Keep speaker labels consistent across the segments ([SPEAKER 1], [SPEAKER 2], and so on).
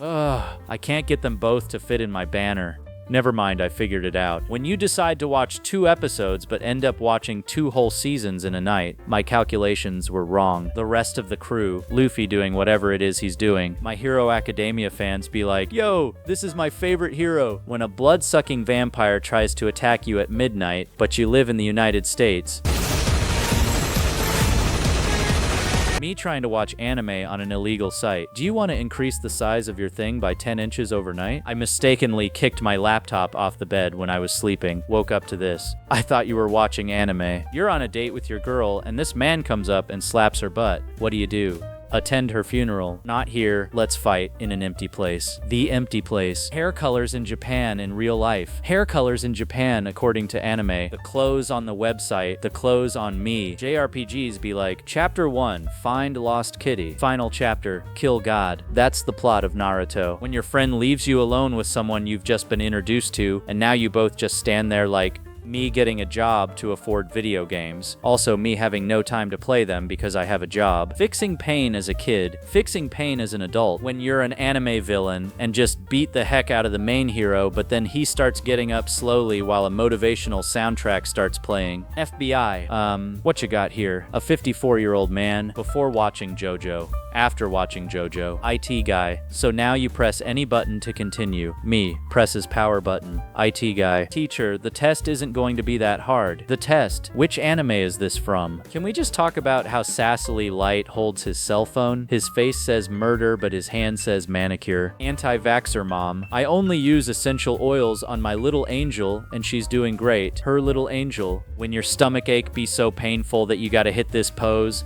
[SPEAKER 1] Ugh, I can't get them both to fit in my banner. Never mind, I figured it out. When you decide to watch 2 episodes but end up watching 2 whole seasons in a night, my calculations were wrong. The rest of the crew, Luffy doing whatever it is he's doing, My Hero Academia fans be like, yo, this is my favorite hero. When a blood-sucking vampire tries to attack you at midnight, but you live in the United States. Me trying to watch anime on an illegal site. Do you want to increase the size of your thing by 10 inches overnight? I mistakenly kicked my laptop off the bed when I was sleeping. Woke up to this. I thought you were watching anime. You're on a date with your girl, and this man comes up and slaps her butt. What do? Attend her funeral. Not here. Let's fight in an empty place. The empty place. Hair colors in Japan in real life. Hair colors in Japan according to anime. The clothes on the website. The clothes on me. JRPGs be like, Chapter 1, Find Lost Kitty. Final chapter, Kill God. That's the plot of Naruto. When your friend leaves you alone with someone you've just been introduced to, and now you both just stand there like, me getting a job to afford video games. Also, me having no time to play them because I have a job. Fixing pain as a kid. Fixing pain as an adult. When you're an anime villain and just beat the heck out of the main hero, but then he starts getting up slowly while a motivational soundtrack starts playing. FBI. What you got here? A 54-year-old man before watching JoJo. After watching JoJo. IT guy. So now you press any button to continue. Me. Presses power button. IT guy. Teacher, the test isn't going to be that hard. The test. Which anime is this from? Can we just talk about how sassily Light holds his cell phone? His face says murder, but his hand says manicure. Anti-vaxxer mom. I only use essential oils on my little angel, and she's doing great. Her little angel. When your stomach ache be so painful that you gotta hit this pose.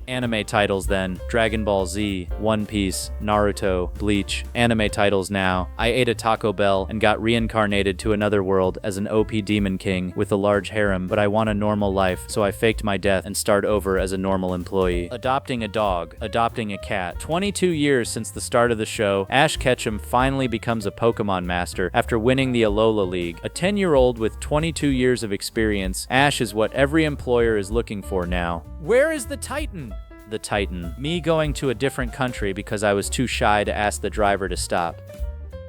[SPEAKER 1] Anime titles then. Dragon Ball Z, One Piece, Naruto, Bleach. Anime titles now. I ate a Taco Bell and got reincarnated to another world as an OP demon king with a large harem, but I want a normal life, so I faked my death and start over as a normal employee. Adopting a dog. Adopting a cat. 22 years since the start of the show, Ash Ketchum finally becomes a Pokemon master after winning the Alola League. A 10-year-old with 22 years of experience, Ash is what every employer is looking for now. Where is the Titan? The Titan. Me going to a different country because I was too shy to ask the driver to stop.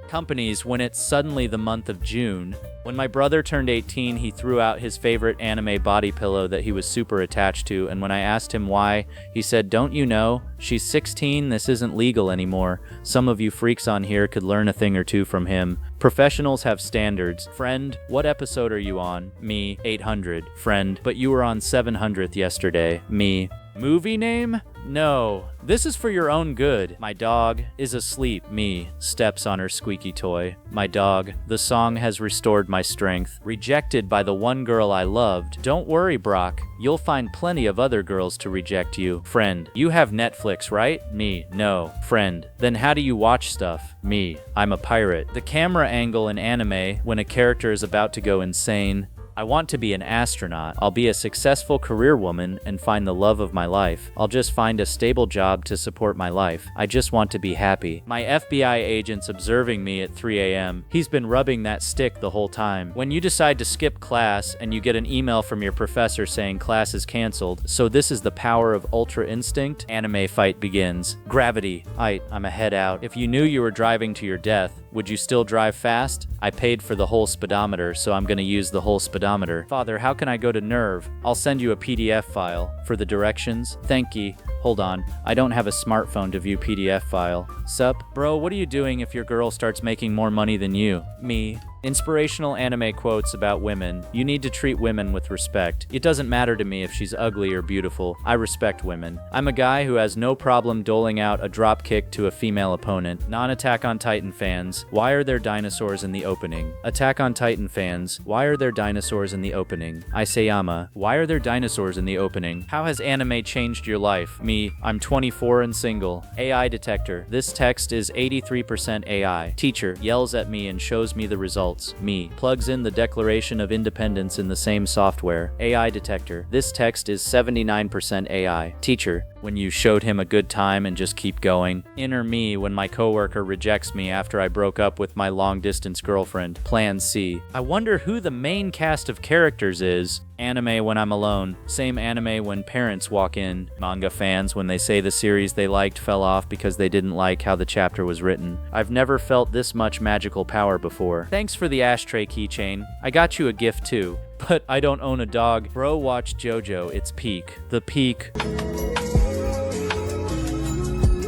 [SPEAKER 1] Companies when it's suddenly the month of June. When my brother turned 18, he threw out his favorite anime body pillow that he was super attached to, and when I asked him why, he said, don't you know? She's 16, this isn't legal anymore. Some of you freaks on here could learn a thing or two from him. Professionals have standards. Friend, what episode are you on? Me, 800. Friend, but you were on 700th yesterday. Me. Movie name? No. This is for your own good. My dog is asleep. Me steps on her squeaky toy. My dog. The song has restored my strength. Rejected by the one girl I loved. Don't worry, Brock. You'll find plenty of other girls to reject you. Friend. You have Netflix, right? Me. No. Friend. Then how do you watch stuff? Me. I'm a pirate. The camera angle in anime when a character is about to go insane. I want to be an astronaut. I'll be a successful career woman and find the love of my life. I'll just find a stable job to support my life. I just want to be happy. My FBI agent's observing me at 3 a.m. He's been rubbing that stick the whole time. When you decide to skip class and you get an email from your professor saying class is canceled, so this is the power of Ultra Instinct, anime fight begins. Gravity. I'm a head out. If you knew you were driving to your death, would you still drive fast? I paid for the whole speedometer, so I'm gonna use the whole speedometer. Father, how can I go to Nerve? I'll send you a PDF file. For the directions? Thank ye. Hold on, I don't have a smartphone to view PDF file. Sup? Bro, what are you doing if your girl starts making more money than you? Me. Inspirational anime quotes about women. You need to treat women with respect. It doesn't matter to me if she's ugly or beautiful. I respect women. I'm a guy who has no problem doling out a drop kick to a female opponent. Non-Attack on Titan fans, why are there dinosaurs in the opening? Attack on Titan fans, why are there dinosaurs in the opening? Isayama, why are there dinosaurs in the opening? How has anime changed your life? Me, I'm 24 and single. AI detector, this text is 83% AI. Teacher, yells at me and shows me the results. Me, plugs in the Declaration of Independence in the same software. AI detector, this text is 79% AI. Teacher, when you showed him a good time and just keep going. Inner me when my coworker rejects me after I broke up with my long-distance girlfriend. Plan C. I wonder who the main cast of characters is. Anime when I'm alone. Same anime when parents walk in. Manga fans when they say the series they liked fell off because they didn't like how the chapter was written. I've never felt this much magical power before. Thanks for the ashtray keychain. I got you a gift too. But I don't own a dog. Bro, watch JoJo. It's peak. The peak.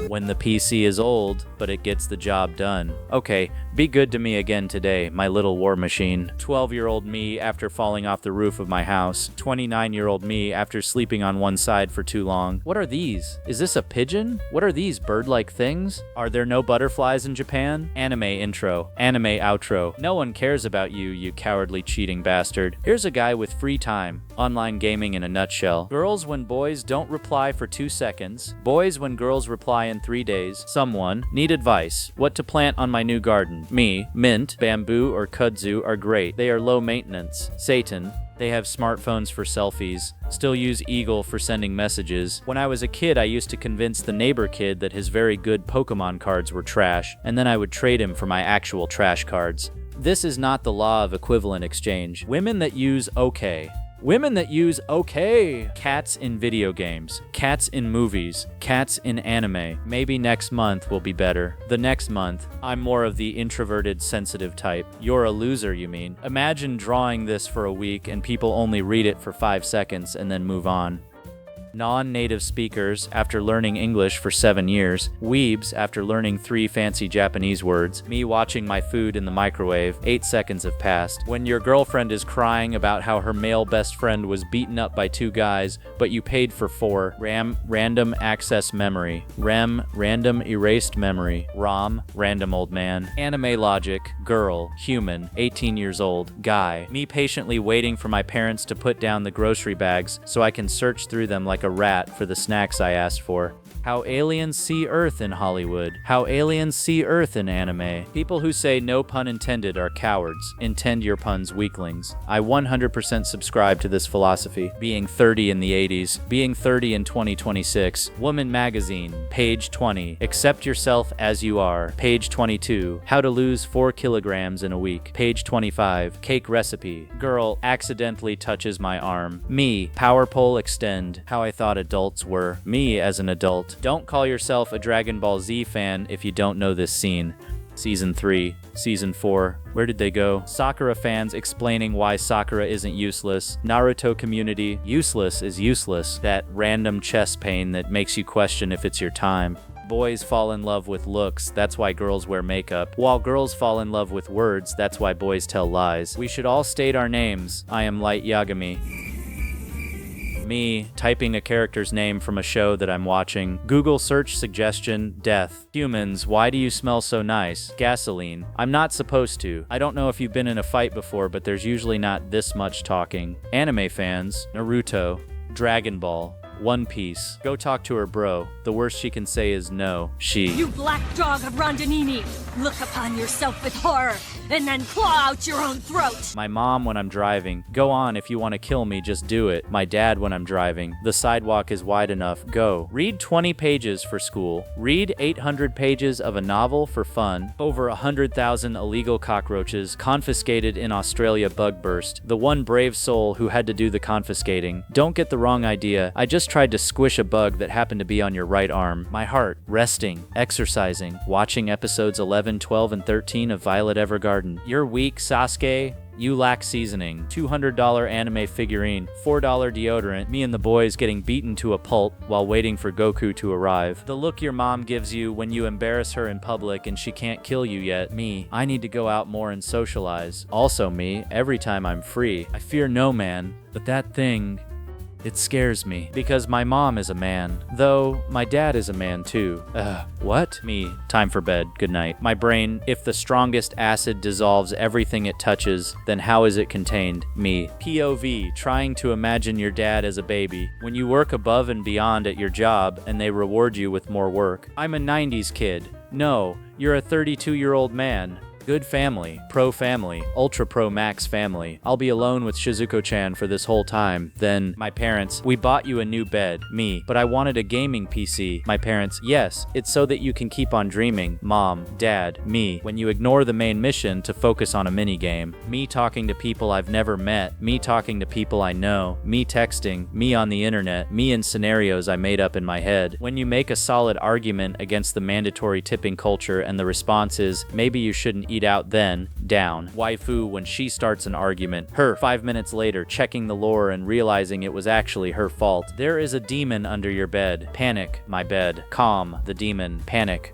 [SPEAKER 1] When the PC is old, but it gets the job done. Okay, be good to me again today, my little war machine. 12-year-old me after falling off the roof of my house. 29-year-old me after sleeping on one side for too long. What are these? Is this a pigeon? What are these bird-like things? Are there no butterflies in Japan? Anime intro. Anime outro. No one cares about you, you cowardly cheating bastard. Here's a guy with free time. Online gaming in a nutshell. Girls when boys don't reply for 2 seconds. Boys when girls reply in 3 days. Someone. Need advice. What to plant on my new garden. Me. Mint, bamboo, or kudzu are great. They are low maintenance. Satan. They have smartphones for selfies. Still use Eagle for sending messages. When I was a kid, I used to convince the neighbor kid that his very good Pokemon cards were trash, and then I would trade him for my actual trash cards. This is not the law of equivalent exchange. Women that use okay. Women that use okay. Cats in video games. Cats in movies. Cats in anime. Maybe next month will be better. The next month, I'm more of the introverted, sensitive type. You're a loser, you mean? Imagine drawing this for a week and people only read it for 5 seconds and then move on. Non-native speakers after learning English for 7 years, weebs after learning 3 fancy Japanese words, me watching my food in the microwave, 8 seconds have passed. When your girlfriend is crying about how her male best friend was beaten up by 2 guys, but you paid for 4, random access memory, random erased memory, random old man, anime logic, girl, human, 18 years old, guy, me patiently waiting for my parents to put down the grocery bags so I can search through them like a rat for the snacks I asked for. How aliens see Earth in Hollywood. How aliens see Earth in anime. People who say no pun intended are cowards. Intend your puns, weaklings. I 100% subscribe to this philosophy. Being 30 in the 80s. Being 30 in 2026. Woman Magazine. Page 20. Accept yourself as you are. Page 22. How to lose 4 kilograms in a week. Page 25. Cake recipe. Girl accidentally touches my arm. Me. Power pole extend. How I thought adults were. Me as an adult. Don't call yourself a Dragon Ball Z fan if you don't know this scene. Season 3, Season 4, where did they go? Sakura fans explaining why Sakura isn't useless. Naruto community, useless is useless. That random chest pain that makes you question if it's your time. Boys fall in love with looks, that's why girls wear makeup. While girls fall in love with words, that's why boys tell lies. We should all state our names. I am Light Yagami. Me, typing a character's name from a show that I'm watching. Google search suggestion, death. Humans, why do you smell so nice? Gasoline. I'm not supposed to. I don't know if you've been in a fight before, but there's usually not this much talking. Anime fans, Naruto, Dragon Ball, One Piece. Go talk to her, bro. The worst she can say is no. She.
[SPEAKER 2] You black dog of Rondinini! Look upon yourself with horror, and then claw out your own throat!
[SPEAKER 1] My mom when I'm driving. Go on, if you want to kill me, just do it. My dad when I'm driving. The sidewalk is wide enough. Go. Read 20 pages for school. Read 800 pages of a novel for fun. Over 100,000 illegal cockroaches confiscated in Australia bug burst. The one brave soul who had to do the confiscating. Don't get the wrong idea. I just tried to squish a bug that happened to be on your right arm. My heart, resting, exercising, watching episodes 11, 12, and 13 of Violet Evergarden. You're weak, Sasuke. You lack seasoning. $200 anime figurine. $4 deodorant. Me and the boys getting beaten to a pulp while waiting for Goku to arrive. The look your mom gives you when you embarrass her in public and she can't kill you yet. Me. I need to go out more and socialize. Also me, every time I'm free. I fear no man, but that thing... it scares me, because my mom is a man, though my dad is a man too. What? Me. Time for bed. Good night. My brain, if the strongest acid dissolves everything it touches, then how is it contained? Me. POV, trying to imagine your dad as a baby. When you work above and beyond at your job, and they reward you with more work. I'm a 90s kid. No, you're a 32-year-old man. Good family, pro family, ultra pro max family. I'll be alone with Shizuko-chan for this whole time. Then, my parents, we bought you a new bed. Me, but I wanted a gaming PC. My parents, yes, it's so that you can keep on dreaming. Mom, dad, me, when you ignore the main mission to focus on a minigame. Me talking to people I've never met. Me talking to people I know. Me texting. Me on the internet. Me in scenarios I made up in my head. When you make a solid argument against the mandatory tipping culture and the response is, maybe you shouldn't eat out then, down. Waifu when she starts an argument. Her, 5 minutes later, checking the lore and realizing it was actually her fault. There is a demon under your bed. Panic, my bed. Calm, the demon. Panic.